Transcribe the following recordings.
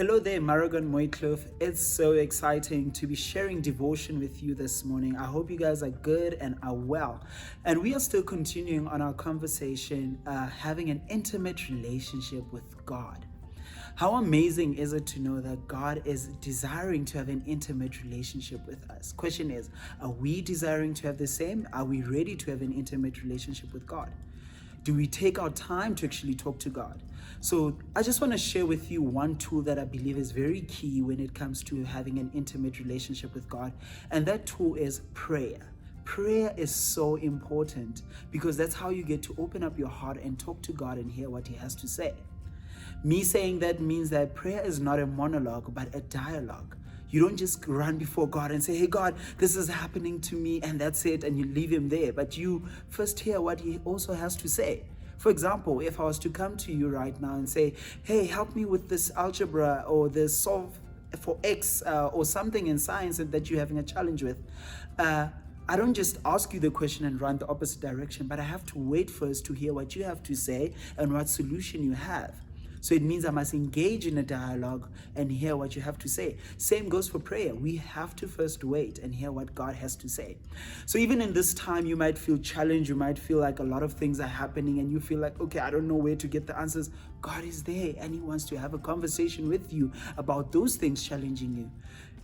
Hello there, Maragon. It's so exciting to be sharing devotion with you this morning. I hope you guys are good and are well. And we are still continuing on our conversation, having an intimate relationship with God. How amazing is it to know that God is desiring to have an intimate relationship with us? Question is, are we desiring to have the same? Are we ready to have an intimate relationship with God? Do we take our time to actually talk to God? So I just want to share with you one tool that I believe is very key when it comes to having an intimate relationship with God. And that tool is prayer. Prayer is so important because that's how you get to open up your heart and talk to God and hear what He has to say. Me saying that means that prayer is not a monologue, but a dialogue. You don't just run before God and say, hey, God, this is happening to me, and that's it, and you leave Him there. But you first hear what He also has to say. For example, if I was to come to you right now and say, hey, help me with this algebra or this solve for X or something in science that you're having a challenge with, I don't just ask you the question and run the opposite direction, but I have to wait first to hear what you have to say and what solution you have. So it means I must engage in a dialogue and hear what you have to say. Same goes for prayer. We have to first wait and hear what God has to say. So even in this time, you might feel challenged. You might feel like a lot of things are happening and you feel like, okay, I don't know where to get the answers. God is there and He wants to have a conversation with you about those things challenging you.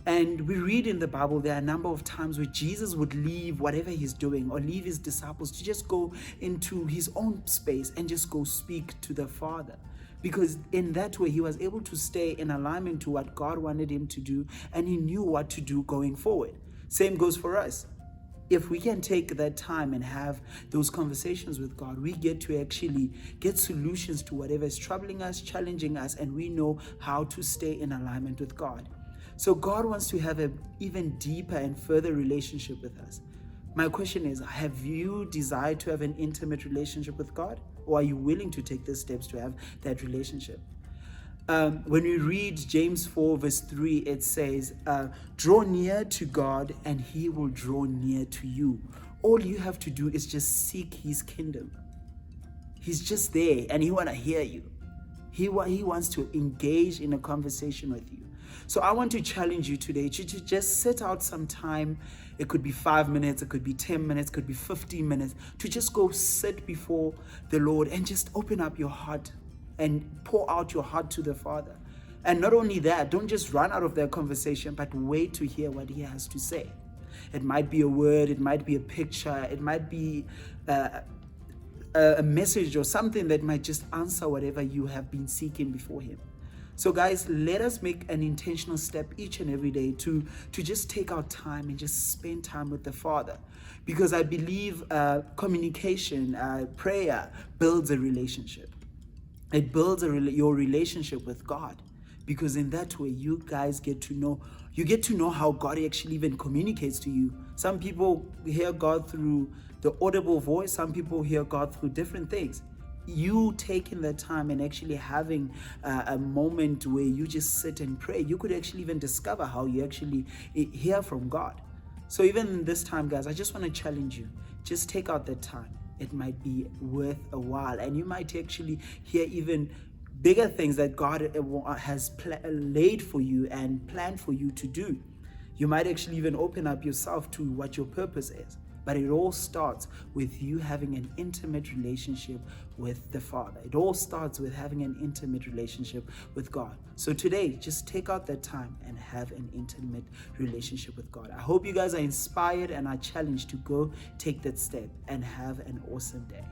And we read in the Bible, there are a number of times where Jesus would leave whatever He's doing or leave His disciples to just go into His own space and just go speak to the Father. Because in that way, He was able to stay in alignment to what God wanted Him to do, and He knew what to do going forward. Same goes for us. If we can take that time and have those conversations with God, we get to actually get solutions to whatever is troubling us, challenging us, and we know how to stay in alignment with God. So God wants to have an even deeper and further relationship with us. My question is, have you desired to have an intimate relationship with God? Or are you willing to take the steps to have that relationship? When we read James 4 verse 3, it says, draw near to God and He will draw near to you. All you have to do is just seek His kingdom. He's just there and He wants to hear you. He wants to engage in a conversation with you. So I want to challenge you today to just set out some time. It could be 5 minutes, it could be 10 minutes, it could be 15 minutes, to just go sit before the Lord and just open up your heart and pour out your heart to the Father. And not only that, don't just run out of that conversation, but wait to hear what He has to say. It might be a word, it might be a picture, it might be a message or something that might just answer whatever you have been seeking before Him. So guys, let us make an intentional step each and every day to just take our time and just spend time with the Father. Because I believe communication, prayer builds a relationship. It builds your relationship with God. Because in that way, you guys get to know how God actually even communicates to you. Some people hear God through the audible voice. Some people hear God through different things. You taking the time and actually having a moment where you just sit and pray, you could actually even discover how you actually hear from God. So even in this time, guys, I just want to challenge you. Just take out that time. It might be worth a while, and you might actually hear even bigger things that God has laid for you and planned for you to do. You might actually even open up yourself to what your purpose is. But it all starts with you having an intimate relationship with the Father. It all starts with having an intimate relationship with God. So today, just take out that time and have an intimate relationship with God. I hope you guys are inspired and are challenged to go take that step and have an awesome day.